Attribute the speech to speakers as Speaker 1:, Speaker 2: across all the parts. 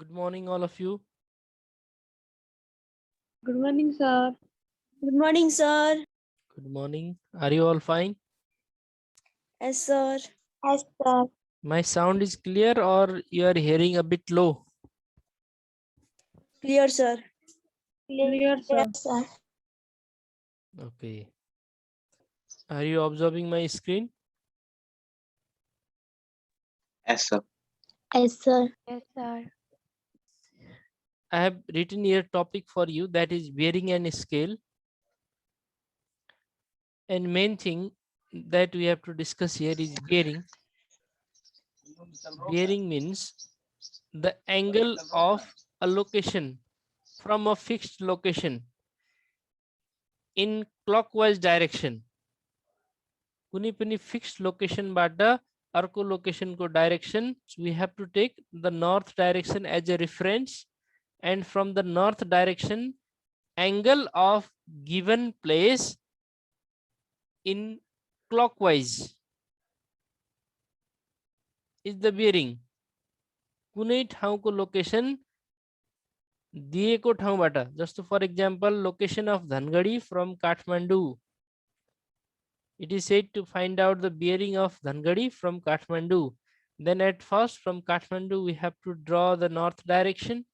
Speaker 1: Good morning, all of you.
Speaker 2: Good morning, sir.
Speaker 3: Good morning, sir.
Speaker 1: Good morning. Are you all fine?
Speaker 3: Yes, sir. Yes, sir.
Speaker 1: My sound is clear or you are hearing a bit low?
Speaker 3: Clear, sir.
Speaker 2: Clear, sir.
Speaker 3: sir.
Speaker 1: Okay. Are you observing my screen?
Speaker 4: Yes, sir.
Speaker 3: Yes, sir.
Speaker 2: Yes, sir.
Speaker 1: I have written here topic for you, that is bearing and scale. And main thing that we have to discuss here is bearing. Bearing means the angle of a location from a fixed location in clockwise direction. कुनै पनि fixed location बाट अर्को location को direction, we have to take the north direction as a reference, and from the north direction angle of given place in clockwise is the bearing. कुनै ठाउँको location दिएको ठाउँबाट, जस्तो for example location of Dhangadhi from Kathmandu, it is said to find out the bearing of Dhangadi from Kathmandu. Then at first from Kathmandu we have to draw the north direction.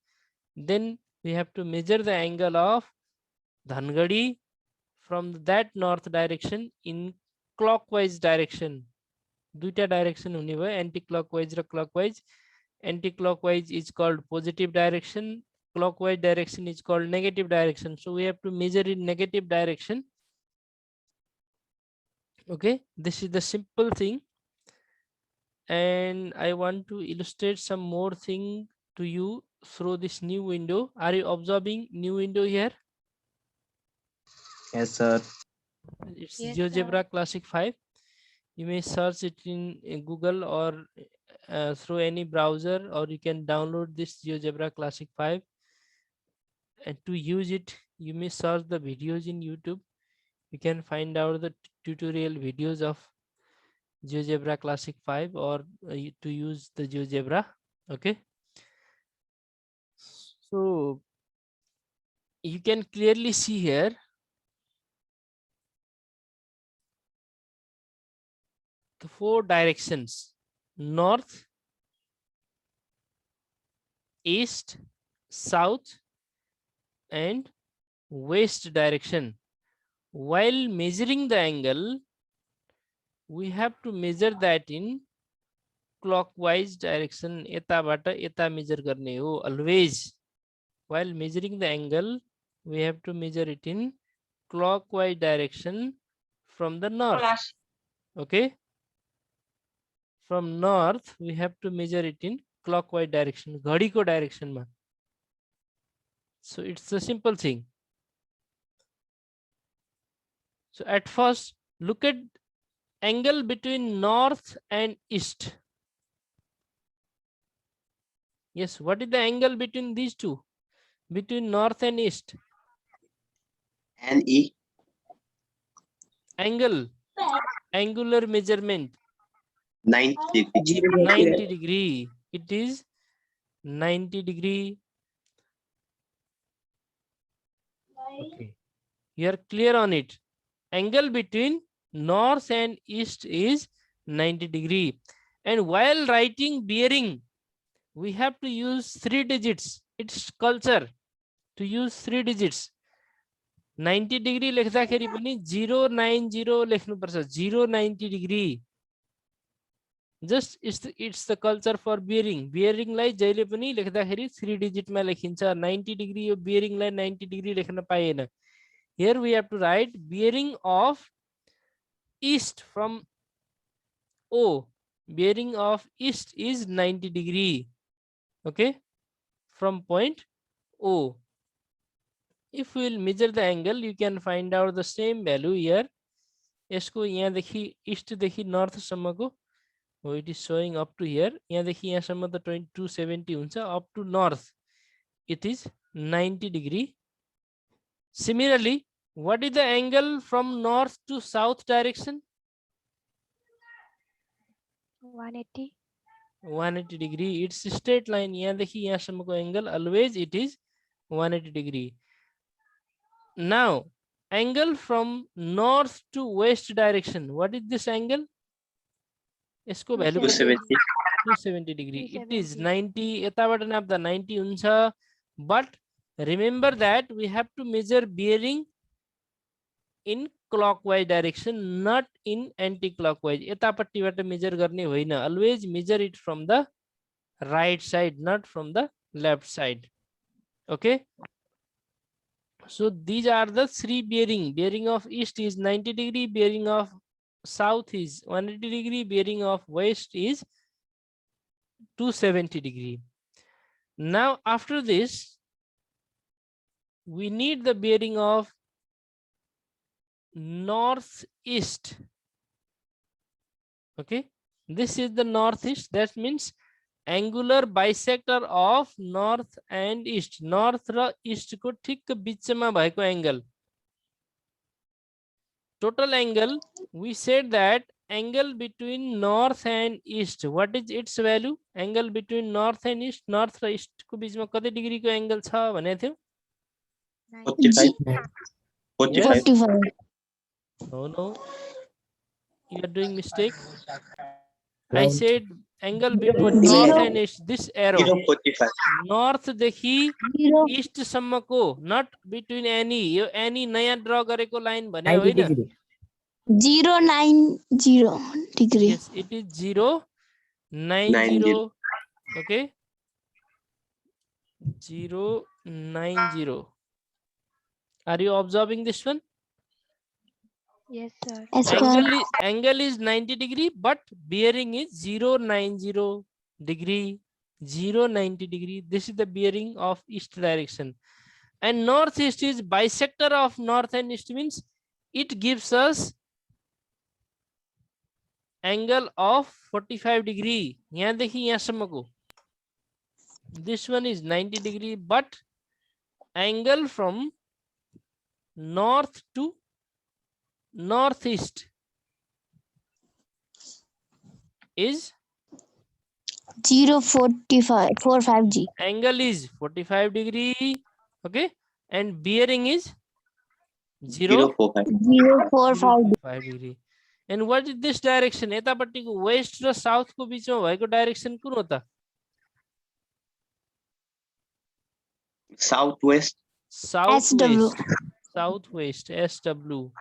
Speaker 1: Then we have to measure the angle of Dhangadi from that north direction in clockwise direction. Duita direction hune bhayo, anti-clockwise ra clockwise. Anti-clockwise is called positive direction. Clockwise direction is called negative direction. So we have to measure in negative direction. Okay, this is the simple thing, and I want to illustrate some more thing to you through this new window. Are you observing new window here?
Speaker 4: Yes, sir.
Speaker 1: It's
Speaker 2: Yes,
Speaker 1: GeoGebra Classic 5. You may search it in Google or through any browser, or you can download this GeoGebra Classic 5, and to use it you may search the videos in YouTube. You can find out the tutorial videos of GeoGebra Classic 5 or to use the GeoGebra. Okay, so you can clearly see here the 4 directions: north, east, south and west direction. While measuring the angle, we have to measure that in clockwise direction. यताबाट यता measure गर्ने हो always. While measuring the angle, we have to measure it in clockwise direction from the north. Okay, from north we have to measure it in clockwise direction, घडीको direction मा. So it's a simple thing. So at first look at angle between north and east. Yes, what is the angle between these two? Between north and east?
Speaker 4: NE.
Speaker 1: Angle, angular measurement.
Speaker 4: 90 degree.
Speaker 1: 90 degree. It is 90 degree. Okay, you are clear on it. Angle between north and east is 90 degree. And while writing bearing, we have to use 3 digits. It's culture to use 3 digits. 90 degree लेख्दाखेरि पनि 090 लेख्नुपर्छ. 090 degree. Just it's the culture for bearing. Bearing लाई जहिले पनि लेख्दाखेरि 3 digit मा लेखिन्छ. 90 degree यो bearing लाई 90 degree लेख्न पाइएन. Here we have to write bearing of east from O. Bearing of east is 90 degree. Okay, from point O. If we will measure the angle, you can find out the same value here. यसको यहाँदेखि east देखि north सम्मको, it is showing up to here. यहाँदेखि यहाँसम्म त 270 हुन्छ. Up to north it is 90 degree. Similarly, what is the angle from north to south direction?
Speaker 2: 180.
Speaker 1: 180 degree. It's a straight line. यहाँदेखि यहाँसम्मको angle always it is 180 degree. Now angle from north to west direction. What is this angle? यसको value
Speaker 4: 270.
Speaker 1: 270 degree. It is 90. यताबाट नाप्दा 90 हुन्छ. But remember that we have to measure bearing in clockwise direction, not in anti-clockwise. यतापट्टिबाट measure गर्ने होइन. Always measure it from the right side, not from the left side. Okay. So these are the three bearing. Bearing of east is 90 degree. Bearing of south is 180 degree. Bearing of west is 270 degree. Now after this, we need the bearing of northeast. Okay, this is the northeast. That means angular bisector of north and east. North raw east को ठिक बिचमा भएको angle. Total angle, we said that angle between north and east. What is its value? Angle between north and east. North raw east को बिचमा कति degree को angle छ भनेको थियो?
Speaker 4: 45. 45.
Speaker 3: 45.
Speaker 1: No, you are doing mistake. I said angle between north and east. This arrow.
Speaker 4: 0.45.
Speaker 1: North देखि
Speaker 3: 0.
Speaker 1: east सम्मको, not between any. Yo any नयाँ draw गरेको line भने होइन.
Speaker 3: 090 degree.
Speaker 1: Yes, it is 090. Okay. 090. Are you observing this one?
Speaker 2: Yes, sir.
Speaker 3: Yes, sir.
Speaker 1: Angle is 90 degree, but bearing is 090 degree. 090 degree. This is the bearing of east direction. And northeast is bisector of north and east, means it gives us angle of 45 degree. यहाँदेखि यहाँसम्मको. This one is 90 degree, but angle from north to northeast is
Speaker 3: 0.45 G.
Speaker 1: angle is 45 degree. Okay, and bearing is
Speaker 4: 0.45.
Speaker 3: 0.45
Speaker 1: degree. And what is this direction? यतापट्टिको west raw south को बिचमा भएको direction कुन हो त?
Speaker 4: Southwest.
Speaker 1: Southwest. Southwest. SW.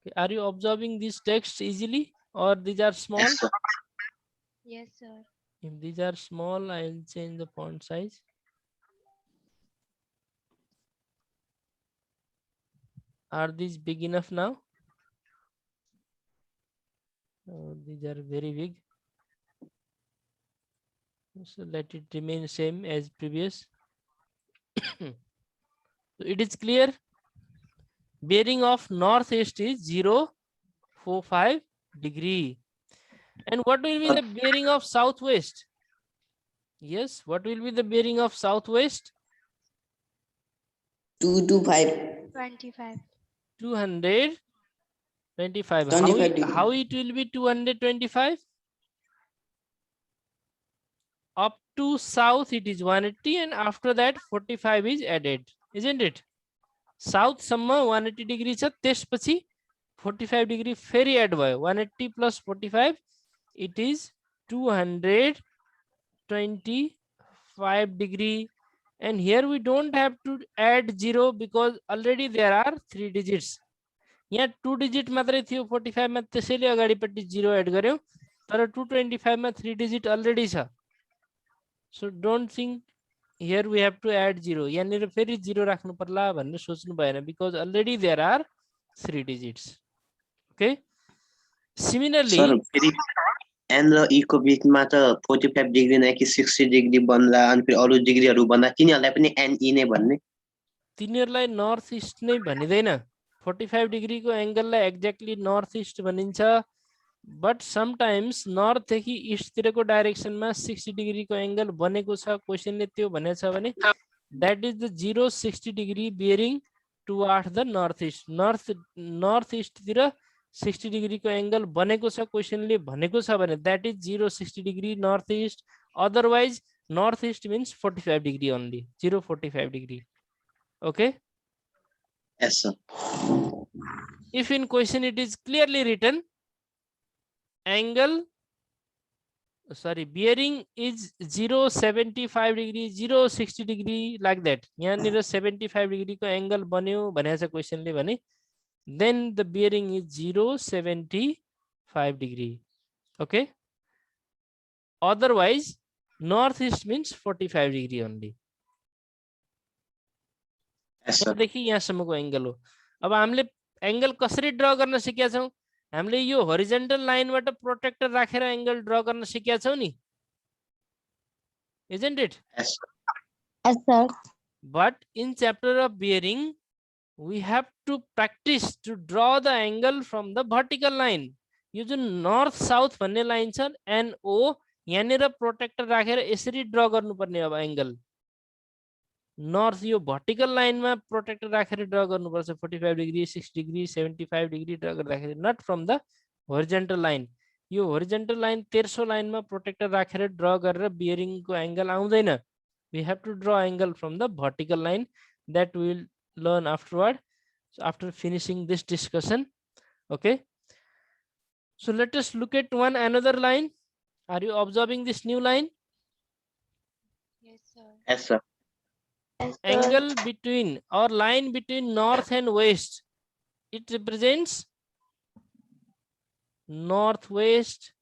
Speaker 1: Okay, are you observing these texts easily, or these are small?
Speaker 4: Yes, sir.
Speaker 2: Yes, sir.
Speaker 1: If these are small, I will change the font size. Are these big enough now? Oh, these are very big. So let it remain same as previous. So it is clear. Bearing of northeast is 0.45 degree. And what will be the bearing of southwest? Yes, what will be the bearing of southwest?
Speaker 3: 225.
Speaker 2: 25.
Speaker 1: 225.
Speaker 3: 25 degree.
Speaker 1: How it will be 225? Up to south it is 180, and after that 45 is added, isn't it? South सम्म 180 degree छ, त्यसपछि 45 degree फेरि add भयो. 180 plus 45, it is 225 degree. And here we don't have to add 0 because already there are 3 digits. यहाँ 2 digit मात्रै थियो 45 मा, त्यसैले अगाडिपट्टि 0 एड गर्यौं. तर 225 मा 3 digit already छ. So don't think here we have to add 0. यहाँनिर फेरि 0 राख्नु पर्ला भन्ने सोच्नु भएन, because already there are 3 digits. Okay. Similarly,
Speaker 4: Sir, फेरि N र E को बिचमा त 45 डिग्री न कि 60 डिग्री बन्ला, अनि फेरि अरु डिग्रीहरु बन्दा तिनीहरुलाई पनि NE नै भन्ने.
Speaker 1: तिनीहरुलाई नर्थ इस्ट नै भनिदैन. 45 डिग्री को एंगल लाई एक्ज्याक्टली नर्थ इस्ट भनिन्छ. बट समटाइम्स नर्थ देखि इस्ट तिरको डाइरेक्सन में 60 डिग्री को एंगल बनेको छ. क्वेशनले त्यो भनेछ भने that is the 060 degree bearing toward the north east. North east तिर 60 डिग्री को एंगल बनेको छ क्वेशनले भनेको छ भने that is 060 degree north east, otherwise north east means 45 degree only, 045 degree. Okay,
Speaker 4: Yes, sir.
Speaker 1: if in question it is clearly written angle, sorry, bearing is 075 degree, 060 degree, like that. यहाँ 75 degree को angle बन्यो भनेको छ question ले भने, then the bearing is 075 degree. Okay, otherwise northeast means 45 degree only.
Speaker 4: Yes, sir.
Speaker 1: देखिए यहाँसम्मको angle हो. अब हामीले एंगल कसरी ड्र गर्न सिकेका छौं? हामीले यो होरिजेन्टल लाइनबाट प्रोटेक्टर राखेर एंगल ड्र गर्न सिकेका छौं नि, isn't it?
Speaker 4: Yes, sir.
Speaker 3: Yes, sir.
Speaker 1: But in chapter of bearing we have to practice to draw the angle from the vertical line. Yo Jun north south भन्ने लाइन छ NO, यहाँनिर protector राखेर यसरी ड्र गर्नुपर्ने. अब एंगल नर्थ यो vertical लाइनमा protractor राखेर ड्र गर्नुपर्छ. 45 डिग्री, 60 डिग्री, 75 डिग्री ड्र गर्दाखेरि, not from the horizontal line. यो होरिजेन्टल लाइन तेर्सो लाइनमा प्रोटेक्टर राखेर ड्र गरेर बियरिङको एंगल आउँदैन. We have to draw angle from the vertical line. that we will learn afterward, so after finishing this discussion. Okay, so let us look at one another line. Are you observing this new line?
Speaker 2: Yes, sir.
Speaker 4: Yes, sir.
Speaker 1: Angle between or line between north and west, it represents northwest.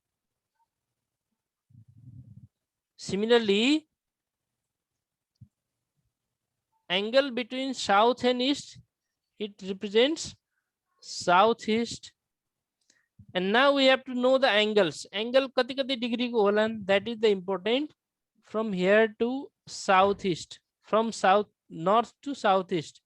Speaker 1: Similarly, angle between south and east, it represents southeast. And now we have to know the angles. Angle kati degree ko holan, that is the important. From here to southeast, from south north to southeast,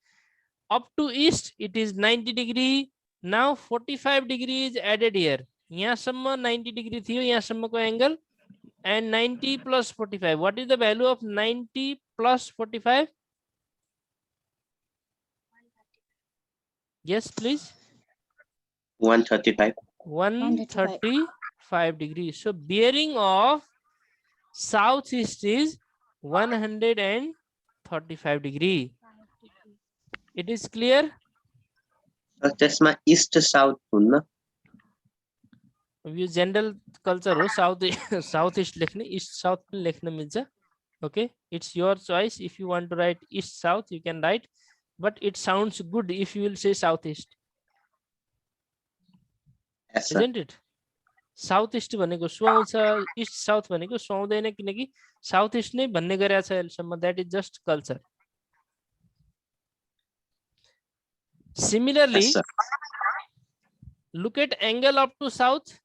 Speaker 1: up to east it is 90 degree. Now 45 degree is added here. Yahamma 90 degree thiyo, yahamma ko angle, and 90 plus 45. What is the value of 90 plus 45? Yes, please.
Speaker 4: 135.
Speaker 1: 135 degrees. So bearing of southeast is 135 degree. It is clear?
Speaker 4: त्यसमा east south हुन्न.
Speaker 1: यो general culture हो, south southeast लेख्ने, east south पनि लेख्न मिल्छ. Okay, it's your choice. If you want to write east south, you can write, but it sounds good if you will say southeast.
Speaker 4: Yes, sir.
Speaker 1: Isn't it? South east भनेको सुहाउँछ, east south भनेको सुहाउँदैन, किनकि south east नै भन्ने गरेको छ अहिलेसम्म. That is just culture. Similarly,
Speaker 4: Yes, sir.
Speaker 1: look at angle up to south.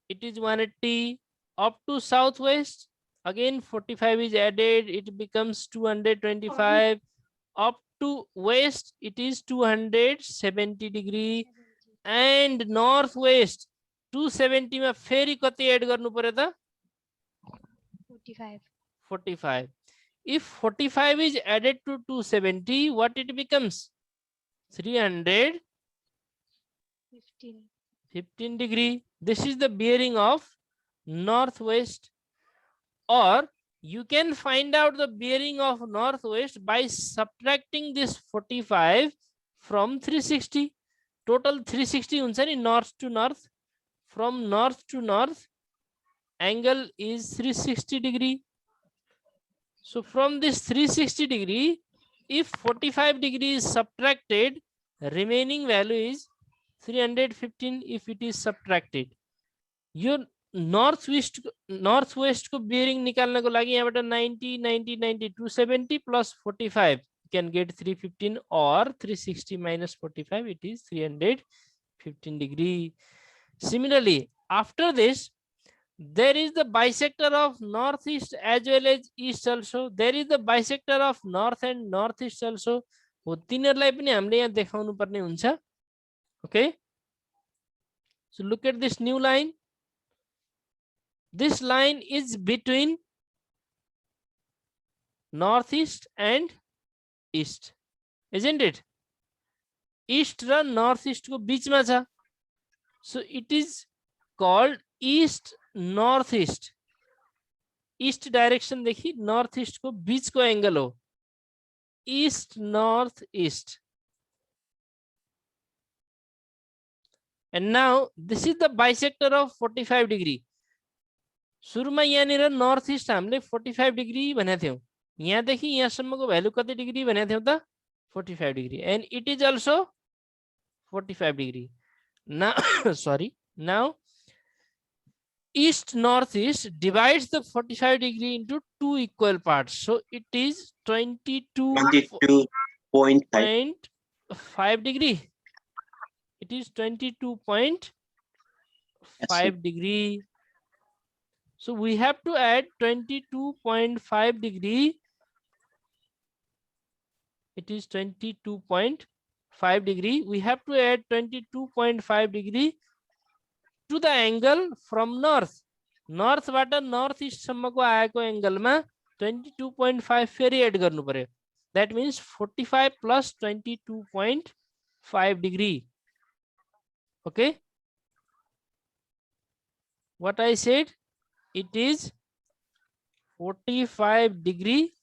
Speaker 1: It is 180. Up to southwest, again 45 is added. It becomes 225. Up to west, it is 270 degree. And northwest, 270 मा फेरि कति add गर्नु पर्यो त?
Speaker 2: 45.
Speaker 1: 45. If 45 is added to 270, what it becomes? 315 degree. This is the bearing of northwest. Or you can find out the bearing of northwest by subtracting this 45 from 360. Total 360 हुन्छ नि north to north. From north to north, angle is 360 degree. So from this 360 degree, if 45 degree is subtracted, remaining value is 315 if it is subtracted. Yo northwest को bearing निकाल्नको लागि यहाँबाट 90, 90, 90, 270 plus 45, you can get 315, or 360 minus 45, it is 315 degree. Similarly, after this, there is the bisector of northeast as well as east also. There is the bisector of north and northeast also. हो तिनीहरुलाई पनि हामीले यहाँ देखाउनु पर्ने हुन्छ. Okay, so look at this new line. This line is between northeast and east, isn't it? East raw northeast को बीचमा छ. So it is called east northeast. East direction देखिए, नॉर्थ ईस्ट को बीच को एंगल हो, east north east. And now this is the bisector of 45 degree. सुरुमा यहाँनिर north east हामीले 45 डिग्री भनेको थियौं. यहाँ देखि यहाँसम्मको भ्यालु कति डिग्री भनेको थियौं त 45 degree, and it is also 45 degree. Now sorry, now east northeast divides the 45 degree into two equal parts, so it is 22.5 degree. It is 22.5 degree. So we have to add 22.5 degree. It is 22.5 degree. We have to add 22.5 degree to the angle from north. North बाट north east सम्मको आएको angle मा 22.5 फेरि add गर्नु पर्यो. That means 45 plus 22.5 degree. Okay. What I said, it is 45 degree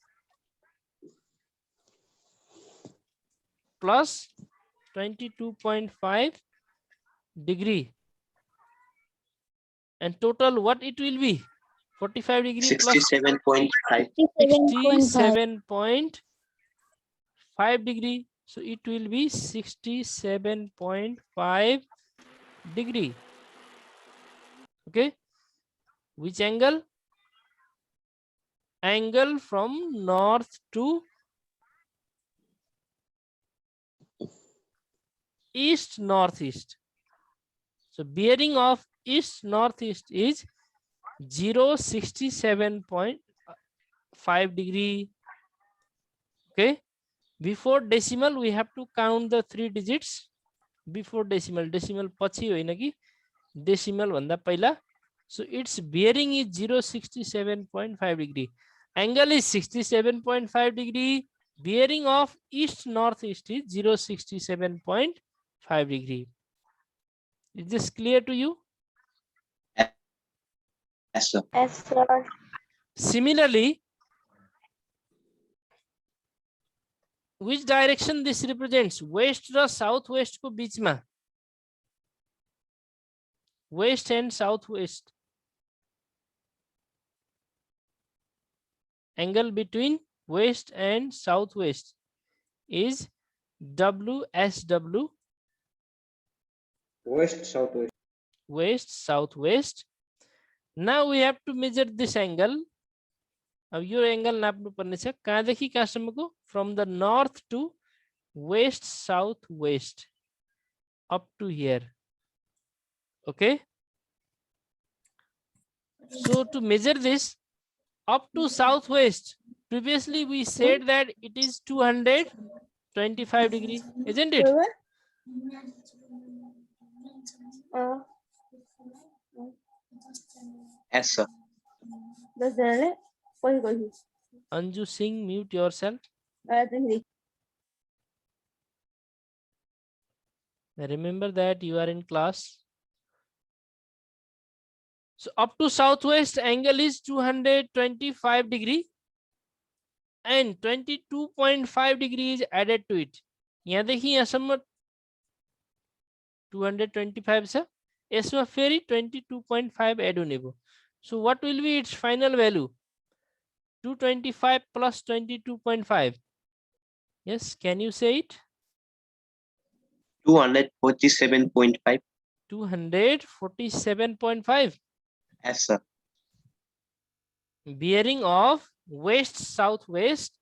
Speaker 1: plus 22.5 degree, and total what it will be? 45 degree plus
Speaker 4: 67.5.
Speaker 1: 67.5 degree. So it will be 67.5 degree. Okay. Which angle? Angle from north to east northeast. So bearing of east northeast is 067.5 degree. Okay. Before decimal we have to count the 3 digits. Before decimal, decimal पछि होइन कि decimal भन्दा पहिला. So its bearing is 067.5 degree. Angle is 67.5 degree. Bearing of east northeast is 067.5 degree. Is this clear to you?
Speaker 4: Yes, sir.
Speaker 3: Yes, sir.
Speaker 1: Similarly, which direction this represents? West raw southwest को बीचमा. West and southwest. Angle between west and southwest is WSW.
Speaker 5: West southwest.
Speaker 1: West southwest. Now we have to measure this angle. अब यो angle नाप्नु पर्ने छ कहाँदेखि कहाँसम्मको, from the north to west southwest up to here. Okay. So to measure this up to southwest, previously we said that it is 225 degree, isn't it?
Speaker 4: Yes, sir.
Speaker 1: Anju Singh, mute yourself. Remember that you are in class. So up to southwest angle is 225 degree and 22.5 degree is added to it. यहाँ देखिए यहाँसम्म 225 छ, यसमा फेरि 22.5 add हुने भयो. So what will be its final value? 225 plus 22.5. Yes, can you say it?
Speaker 4: 247.5.
Speaker 1: 247.5.
Speaker 4: Yes, sir.
Speaker 1: Bearing of west southwest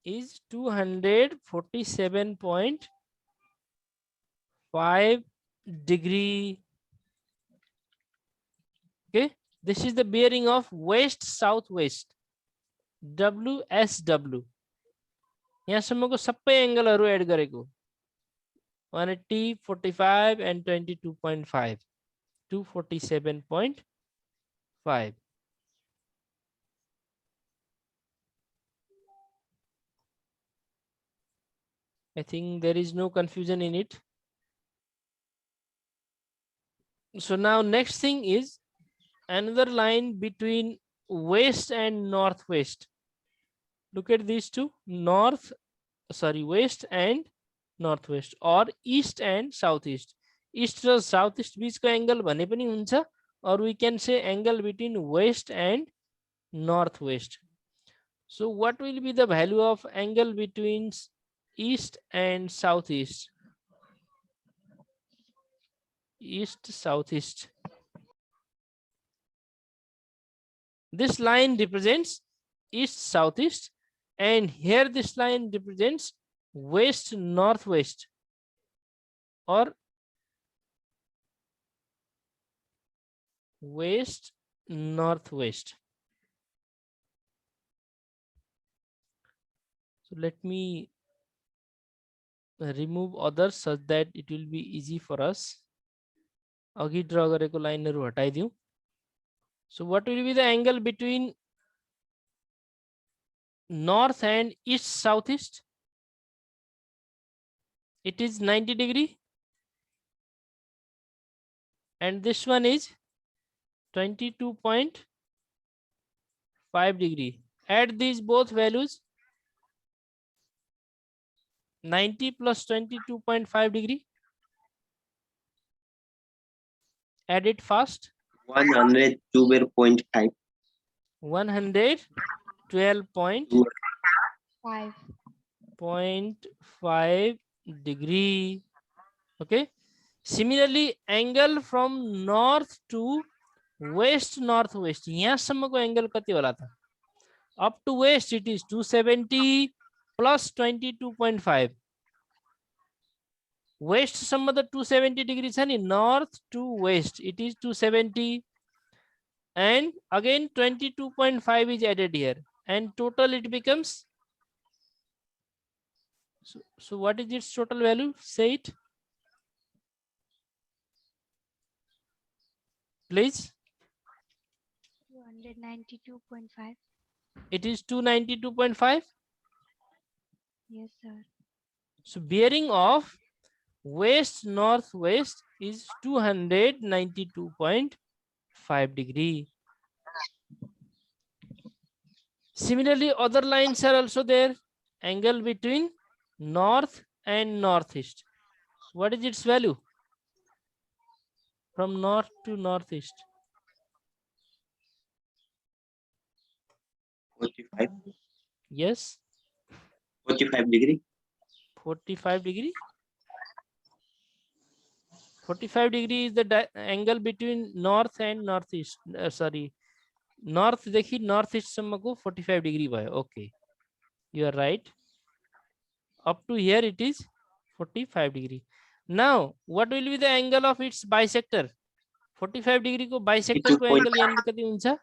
Speaker 1: is 247.5 degree. Okay, this is the bearing of west southwest, WSW. यहाँसम्मको सबै एंगलहरु add गरेको 180, 45 and 22.5, 247.5. I think there is no confusion in it. So now next thing is another line between west and northwest. Look at these two, west and northwest, or east and southeast. East raw southeast बीचको angle भने पनि हुन्छ, or we can say angle between west and northwest. So what will be the value of angle between east and southeast? East southeast. This line represents east southeast, and here this line represents west northwest, or west northwest. So let me remove others such that it will be easy for us. अघि draw गरेको लाइनहरु हटाइदिउँ. So what will be the angle between north and east southeast? It is 90 degree, and this one is 22.5 degree. Add these both values. 90 plus 22.5 degree. Add it fast.
Speaker 4: 112.5.
Speaker 1: 112.5 degree. Okay. Similarly, angle from north to west northwest. यहाँसम्मको angle कति होला त? Up to west it is 270 plus 22.5. West सम्म त 270 degree छ नि, north to west it is 270, and again 22.5 is added here, and total it becomes. So what is its total value? Say it, please.
Speaker 2: 292.5.
Speaker 1: It is 292.5.
Speaker 2: Yes, sir.
Speaker 1: So bearing of west northwest is 292.5 degree. Similarly, other lines are also there. Angle between north and northeast. What is its value? From north to northeast.
Speaker 4: 45.
Speaker 1: Yes.
Speaker 4: 45 degree.
Speaker 1: 45 degree. 45 degree is the angle between north and northeast. North देखि northeast सम्मको 45 degree भयो. Okay, you are right. Up to here it is 45 degree. Now, what will be the angle of its bisector? 45 degree को bisector को angle यहाँ कति हुन्छ?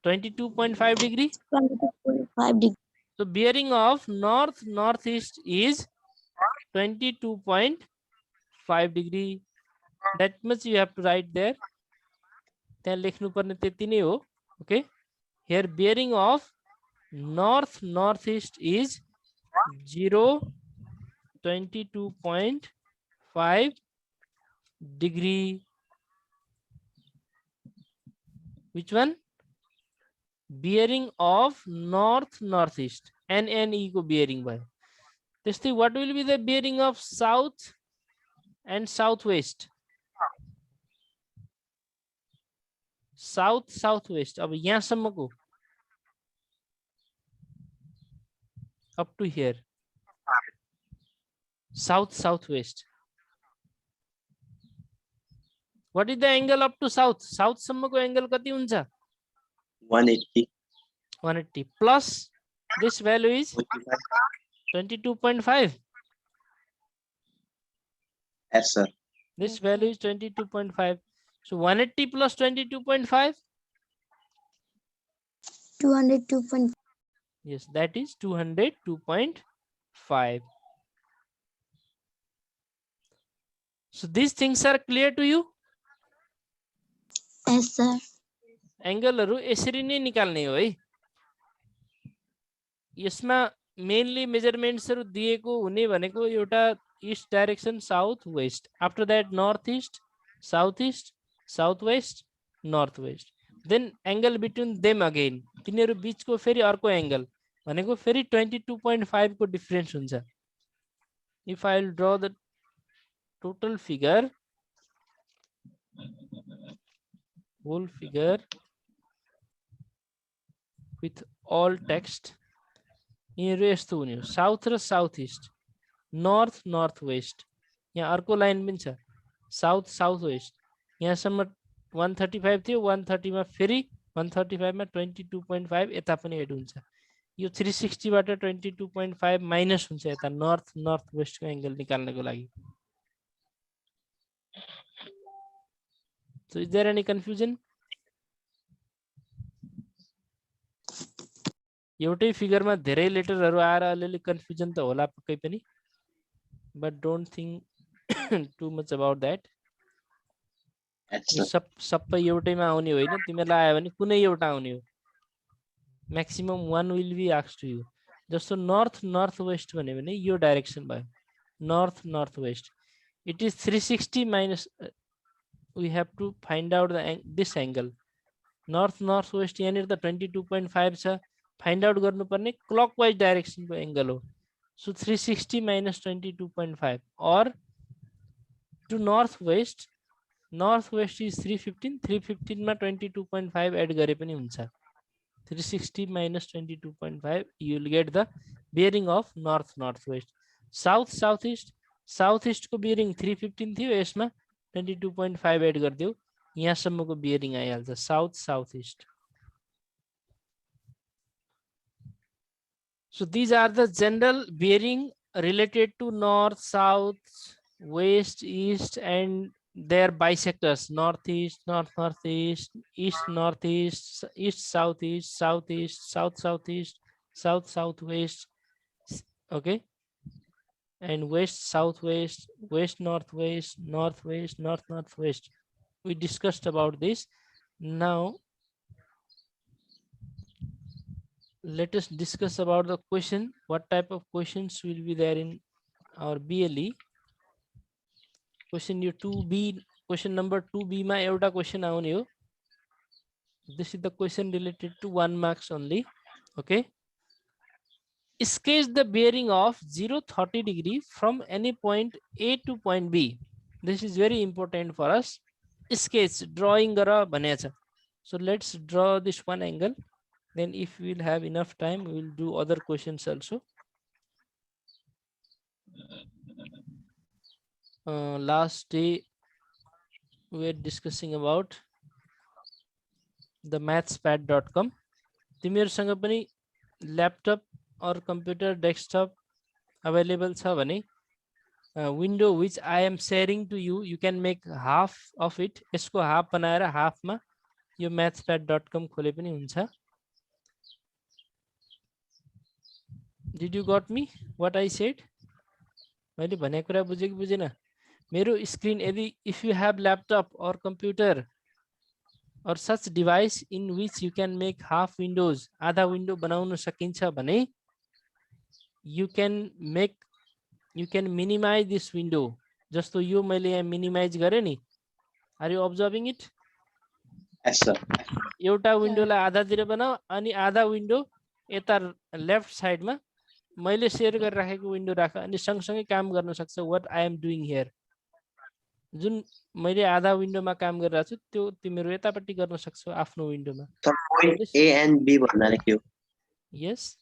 Speaker 1: 22.5 degree.
Speaker 3: 22.5 degree.
Speaker 1: So bearing of north northeast is 22.5 degree. That much you have to write there. त्यहाँ लेख्नु पर्ने त्यति नै हो. Okay. Here bearing of north northeast is 22.5 degree. Which one? Bearing of north northeast. NNE को bearing by. त्यस्तै what will be the bearing of south and southwest? South southwest. अब यहाँसम्मको up to here. South southwest. What is the angle up to south? South सम्मको angle कति हुन्छ?
Speaker 4: 180.
Speaker 1: 180 plus this value is 22.5.
Speaker 4: Yes, sir.
Speaker 1: This value is 22.5. So 180 plus 22.5.
Speaker 3: 202.5.
Speaker 1: Yes, that is 202.5. So these things are clear to you?
Speaker 3: Yes, sir.
Speaker 1: एंगलहरु यसरी नै निकाल्ने हो है. यसमा mainly मेजरमेन्ट्सहरु दिएको हुने भनेको एउटा east direction south west, after that north east, south east, south west, north west, then angle between them again, तिनीहरु बीचको फेरि अर्को एंगल भनेको फेरि 22.5 को डिफरेन्स हुन्छ. If I will draw the total figure, whole figure with all text, यिनीहरु यस्तो हुने हो. साउथ र south east, north north west, यहाँ अर्को लाइन पनि छ, साउथ साउथ वेस्ट, यहाँसम्म 135 थियो, 130 मा फेरि 135 मा 22.5 यता पनि एड हुन्छ. यो 360 बाट 22.5 माइनस हुन्छ यता नॉर्थ नॉर्थ वेस्ट को एंगल निकाल्नको लागि. So is there any confusion? एउटै फिगरमा धेरै लेटरहरु आएर अलिअलि कन्फ्युजन त होला पक्कै पनि, but don't think too much about that. सबै एउटैमा आउने होइन, तिमीलाई आयो भने कुनै एउटा आउने हो. Maximum 1 will be asked to you. जस्तो नॉर्थ नॉर्थ वेस्ट भन्यो भने यो डाइरेक्सन भयो, north north waste. It is 360 minus we have to find out this angle. North northwest यहाँनिर त 22.5 छ, फाइन्ड आउट गर्नुपर्ने क्लकवाइज डाइरेक्सन को एंगल हो. सो 360 minus 22.5 or to northwest, northwest is 315, 315 मा 22.5 एड गरे पनि हुन्छ. 360 minus 22.5 you will get the bearing of north northwest. South southeast, southeast को bearing 315 थियो, यसमा 22.5 एड गरिदियो, यहाँसम्मको बियरिङ आइहाल्छ, south south east. So these are the general bearing related to north, south, west, east and their bisectors, northeast, north northeast, east northeast, east southeast, southeast, south southeast, south southwest, okay, and west southwest, west northwest, northwest, north northwest. We discussed about this. Now let us discuss about the question. What type of questions will be there in our BLE? Question 2B, question number 2B ma euta question aune ho. This is the question related to 1 marks only. Okay. Sketch the bearing of 0-30 degree from any point A to point B. This is very important for us. Sketch, drawing gara bhaneko cha. So let's draw this one angle. Then if we will have enough time, we will do other questions also. Last day we were discussing about the mathspad.com. तिमीहरुसँग पनि laptop or computer desktop available छ भने window which I am sharing to you, you can make half of it. यसको half बनाएर half मा यो mathspad.com खोले पनि हुन्छ. Did you got me what I said? मैले भनेको कुरा बुझ्यो कि बुझेन? मेरो स्क्रिन यदि if you have laptop or computer or such device in which you can make half windows, आधा विन्डो बनाउन सकिन्छ भने you can minimize this window. जस्तो यो मैले यहाँ minimize गरे नि. Are you observing it?
Speaker 4: Yes sir.
Speaker 1: एउटा विन्डोलाई आधातिर बनाऊ अनि आधा विन्डो यता लेफ्ट साइडमा मैले शेयर गरिराखेको विन्डो राख अनि सँगसँगै काम गर्न सक्छ. what I am doing here, जुन मैले आधा विन्डोमा काम गरिरहेको छु त्यो तिमीहरु यतापट्टि गर्न सक्छौ आफ्नो विन्डोमा.
Speaker 4: Sir, point A and B भन्नाले के हो?
Speaker 1: Yes.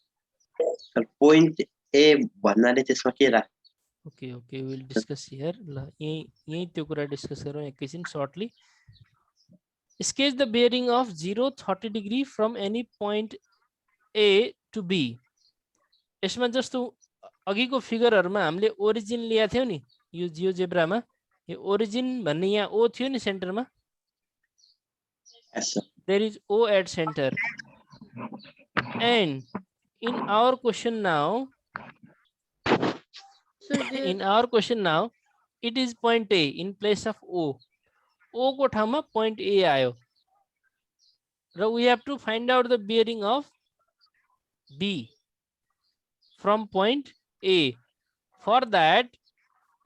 Speaker 4: Sir, point A भन्नाले त्यसमा के राख?
Speaker 1: Okay, we will discuss here. ल यही त्यो कुरा डिस्कस गरौँ एकैछिन shortly. Sketch the bearing of 0-30 degree from any point A to B. यसमा जस्तो अघिको फिगरहरुमा हामीले ओरिजिन लिया थियो नि, यो जियोजेब्रामा यो ओरिजिन भन्ने यहाँ O थियो नि सेन्टरमा.
Speaker 4: Yes sir.
Speaker 1: There is O at center. And in our question now, it is point A in place of O. O को ठाउँमा point A आयो. र we have to find out the bearing of B from point A. For that,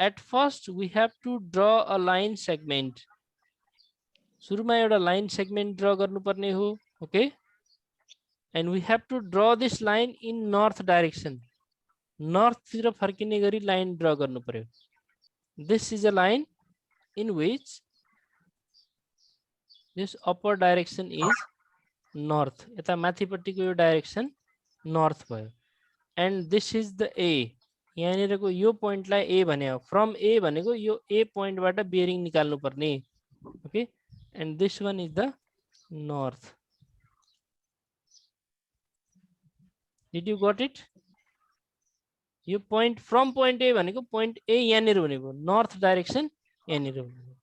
Speaker 1: at first we have to draw a line segment. सुरुमा एउटा line segment draw गर्नुपर्ने हो. Okay, and we have to draw this line in north direction. North तिर फर्किने गरी line draw गर्नु पर्यो. This is a line in which this upper direction is north. यता माथिपट्टिको यो direction north भयो. And this is the A. यहाँनिरको yo पोइन्टलाई A भने हो. From A भनेको यो A पोइन्टबाट बेरिङ निकाल्नु पर्ने. Okay, and this one is the north. Did you got it? Yo point from point A भनेको point A यहाँनिर भनेको north direction यहाँनिर भनेको.